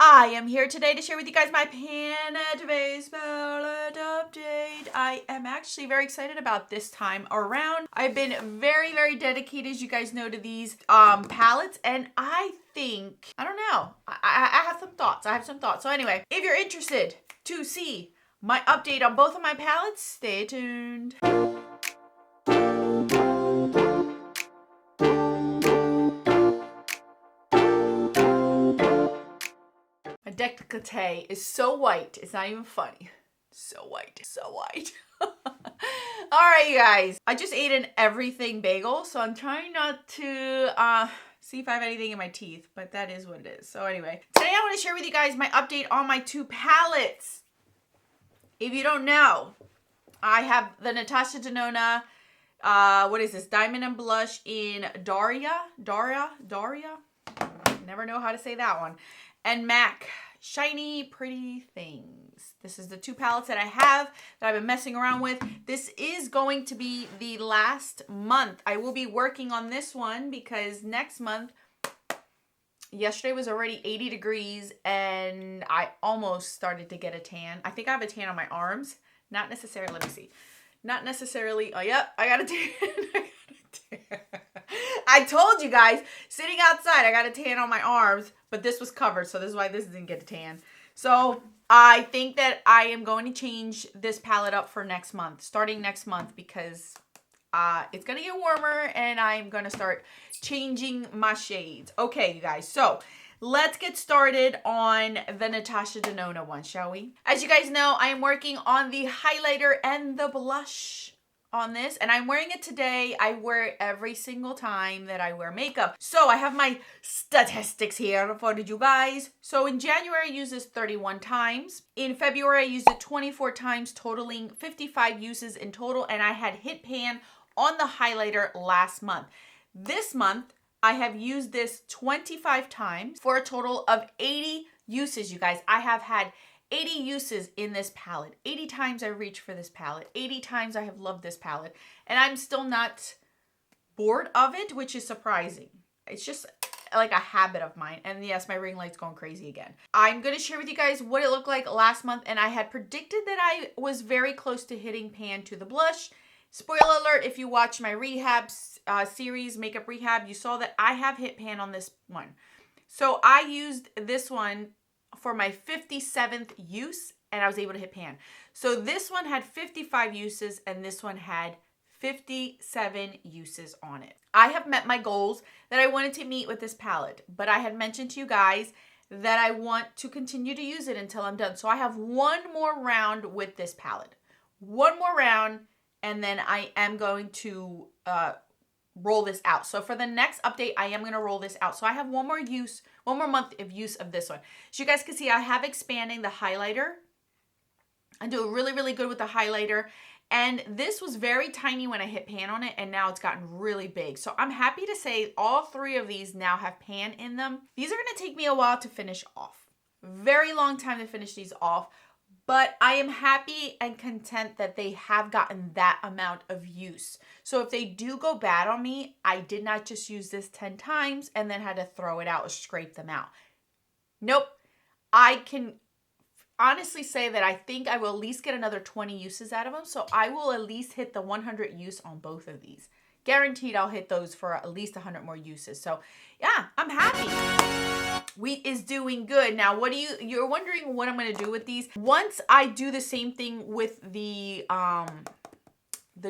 I am here today to share with you guys my Pan Face palette update. I am actually very excited about this time around. I've been very dedicated, as you guys know, to these palettes, and I think, I don't know, I have some thoughts. So anyway, if you're interested to see my update on both of my palettes, stay tuned. My décolleté is so white, it's not even funny. So white. All right, you guys. I just ate an everything bagel, so I'm trying not to see if I have anything in my teeth, but that is what it is. So anyway, today I want to share with you guys my update on my two palettes. If you don't know, I have the Natasha Denona, what is this? Diamond and Blush in Daria. Never know how to say that one. And Maxx Shiny Pretty Things. This is the two palettes that I have that I've been messing around with. This is going to be the last month. I will be working on this one because next month, yesterday was already 80 degrees and I almost started to get a tan. I think I have a tan on my arms. Not necessarily, let me see. Not necessarily, oh yep, I got a tan. I told you guys, sitting outside, I got a tan on my arms, but this was covered, so this is why this didn't get a tan. So I think that I am going to change this palette up for next month, starting next month, because it's going to get warmer and I'm going to start changing my shades. Okay, you guys, so let's get started on the Natasha Denona one, shall we? As you guys know, I am working on the highlighter and the blush on this, and I'm wearing it today. I wear it every single time that I wear makeup. So I have my statistics here for you guys. So in January, I used this 31 times. In February, I used it 24 times, totaling 55 uses in total, and I had hit pan on the highlighter last month. This month, I have used this 25 times for a total of 80 uses, you guys. I have had 80 uses in this palette. 80 times I reached for this palette. 80 times I have loved this palette. And I'm still not bored of it, which is surprising. It's just like a habit of mine. And yes, my ring light's going crazy again. I'm going to share with you guys what it looked like last month. And I had predicted that I was very close to hitting pan to the blush. Spoiler alert, if you watch my rehab series, Makeup Rehab, you saw that I have hit pan on this one. So I used this one for my 57th use, and I was able to hit pan. So this one had 55 uses, and this one had 57 uses on it. I have met my goals that I wanted to meet with this palette, but I had mentioned to you guys that I want to continue to use it until I'm done. So I have one more round with this palette. One more round, and then I am going to roll this out. So for the next update, I am going to roll this out. So I have one more month of use of this one. So you guys can see I have expanding the highlighter. I do really good with the highlighter. And this was very tiny when I hit pan on it, and now it's gotten really big. So I'm happy to say all three of these now have pan in them. These are going to take me a while to finish off. Very long time to finish these off. But I am happy and content that they have gotten that amount of use. So if they do go bad on me, I did not just use this 10 times and then had to throw it out or scrape them out. Nope. I can honestly say that I think I will at least get another 20 uses out of them. So I will at least hit the 100 use on both of these. Guaranteed I'll hit those for at least 100 more uses. So yeah, I'm happy. Wheat is doing good. Now, you're wondering what I'm going to do with these. Once I do the same thing with the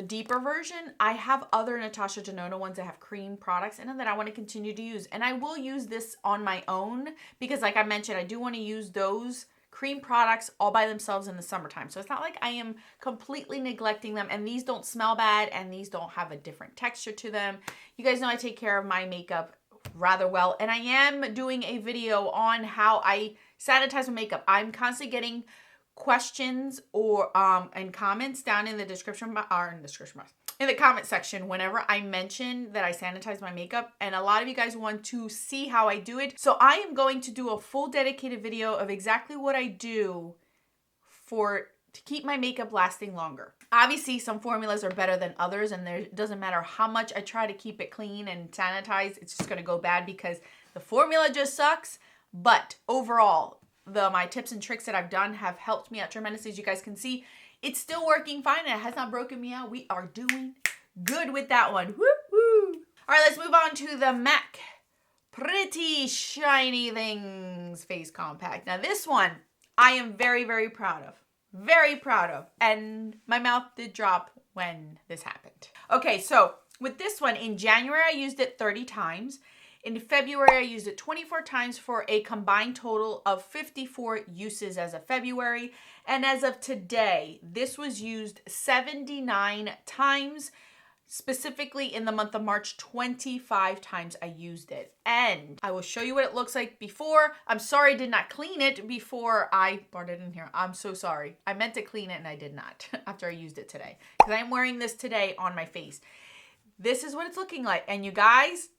deeper version, I have other Natasha Denona ones that have cream products in them that I want to continue to use. And I will use this on my own because, like I mentioned, I do want to use those cream products all by themselves in the summertime. So it's not like I am completely neglecting them, and these don't smell bad and these don't have a different texture to them. You guys know I take care of my makeup rather well, and I am doing a video on how I sanitize my makeup. I'm constantly getting questions or and comments down in the description box, in the comment section whenever I mention that I sanitize my makeup, and a lot of you guys want to see how I do it. So I am going to do a full dedicated video of exactly what I do to keep my makeup lasting longer. Obviously, some formulas are better than others, and it doesn't matter how much I try to keep it clean and sanitized, it's just going to go bad because the formula just sucks. But overall, my tips and tricks that I've done have helped me out tremendously. As you guys can see, it's still working fine and it has not broken me out. We are doing good with that one. Woo woo. All right, let's move on to the MAC Pretty Shiny Things Face Compact. Now this one I am very, very proud of. Very proud of. And my mouth did drop when this happened. Okay, so with this one, in January I used it 30 times. In February I used it 24 times for a combined total of 54 uses as of February. And as of today, this was used 79 times. Specifically in the month of March, 25 times I used it. And I will show you what it looks like before. I'm sorry I did not clean it before I brought it in here. I'm so sorry. I meant to clean it and I did not after I used it today. Because I'm wearing this today on my face. This is what it's looking like. And you guys,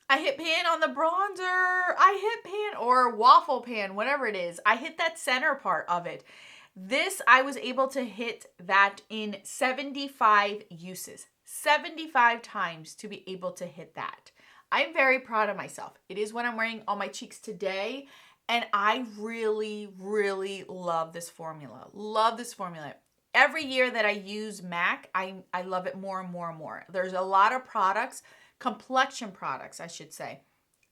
I hit pan on the bronzer. I hit pan or waffle pan, whatever it is. I hit that center part of it. This, I was able to hit that in 75 uses. 75 times to be able to hit that. I'm very proud of myself. It is what I'm wearing on my cheeks today. And I really, really love this formula. Love this formula. Every year that I use MAC, I love it more and more and more. There's a lot of products, complexion products, I should say,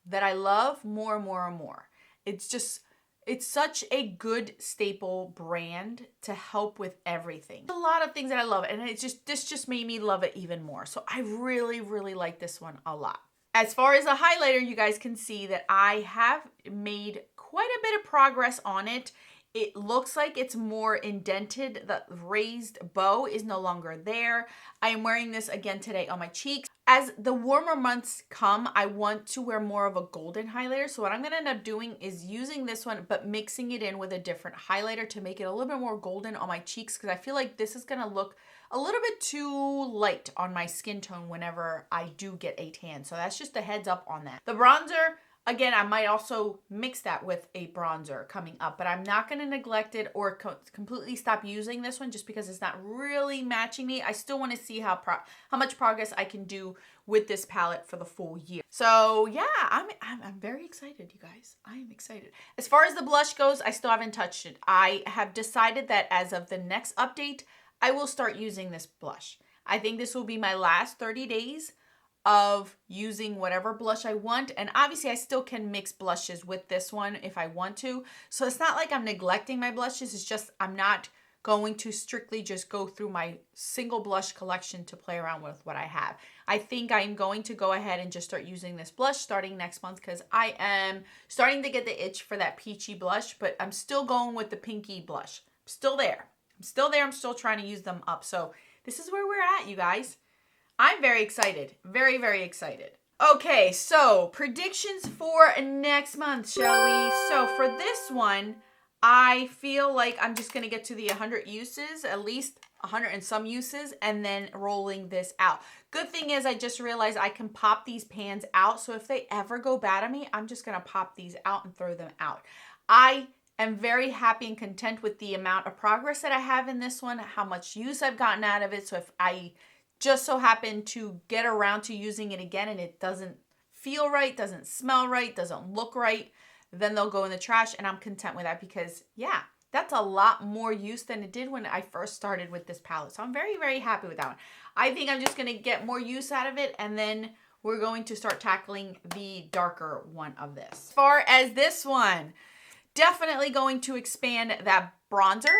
that I love more and more and more. It's such a good staple brand to help with everything. A lot of things that I love, and this just made me love it even more. So I really, really like this one a lot. As far as the highlighter, you guys can see that I have made quite a bit of progress on it. It looks like it's more indented. The raised bow is no longer there. I am wearing this again today on my cheeks. As the warmer months come, I want to wear more of a golden highlighter. So what I'm going to end up doing is using this one, but mixing it in with a different highlighter to make it a little bit more golden on my cheeks, because I feel like this is going to look a little bit too light on my skin tone whenever I do get a tan. So that's just a heads up on that. The bronzer, again, I might also mix that with a bronzer coming up, but I'm not going to neglect it or completely stop using this one just because it's not really matching me. I still want to see how much progress I can do with this palette for the full year. So yeah, I'm very excited, you guys. I am excited. As far as the blush goes, I still haven't touched it. I have decided that as of the next update, I will start using this blush. I think this will be my last 30 days of using whatever blush I want. And obviously I still can mix blushes with this one if I want to. So it's not like I'm neglecting my blushes. It's just I'm not going to strictly just go through my single blush collection to play around with what I have. I think I'm going to go ahead and just start using this blush starting next month because I am starting to get the itch for that peachy blush, but I'm still going with the pinky blush. I'm still there. I'm still trying to use them up. So this is where we're at, you guys. I'm very excited. Very, very excited. Okay, so predictions for next month, shall we? So for this one, I feel like I'm just going to get to the 100 uses, at least 100 and some uses, and then rolling this out. Good thing is I just realized I can pop these pans out. So if they ever go bad on me, I'm just going to pop these out and throw them out. I am very happy and content with the amount of progress that I have in this one, how much use I've gotten out of it. So if I just so happen to get around to using it again and it doesn't feel right, doesn't smell right, doesn't look right, then they'll go in the trash, and I'm content with that because, yeah, that's a lot more use than it did when I first started with this palette. So I'm very, very happy with that one. I think I'm just going to get more use out of it, and then we're going to start tackling the darker one of this. As far as this one, definitely going to expand that bronzer.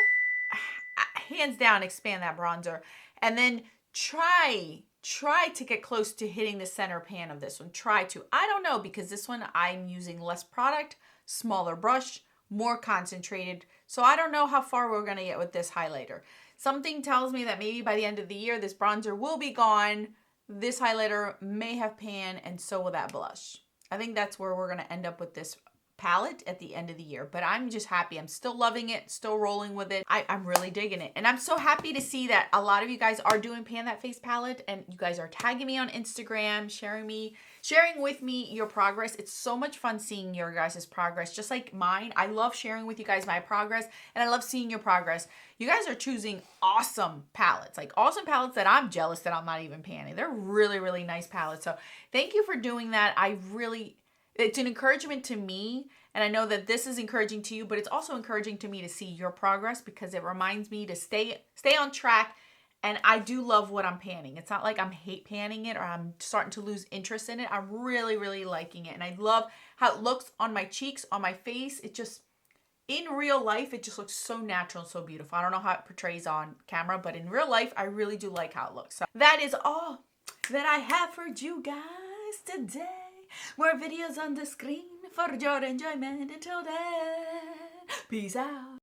Hands down, expand that bronzer. And then try to get close to hitting the center pan of this one. Try to. I don't know, because this one I'm using less product, smaller brush, more concentrated. So I don't know how far we're going to get with this highlighter. Something tells me that maybe by the end of the year, this bronzer will be gone. This highlighter may have pan, and so will that blush. I think that's where we're going to end up with this palette at the end of the year, but I'm just happy. I'm still loving it, still rolling with it. I'm really digging it, and I'm so happy to see that a lot of you guys are doing Pan That Face palette, and you guys are tagging me on Instagram, sharing with me your progress. It's so much fun seeing your guys' progress, just like mine. I love sharing with you guys my progress, and I love seeing your progress. You guys are choosing awesome palettes, like awesome palettes that I'm jealous that I'm not even panning. They're really, really nice palettes. So thank you for doing that. it's an encouragement to me, and I know that this is encouraging to you, but it's also encouraging to me to see your progress, because it reminds me to stay on track. And I do love what I'm panning. It's not like I'm hate panning it or I'm starting to lose interest in it. I'm really, really liking it. And I love how it looks on my cheeks, on my face. It just, in real life, it just looks so natural and so beautiful. I don't know how it portrays on camera, but in real life, I really do like how it looks. So that is all that I have for you guys today. More videos on the screen for your enjoyment. Until then, peace out.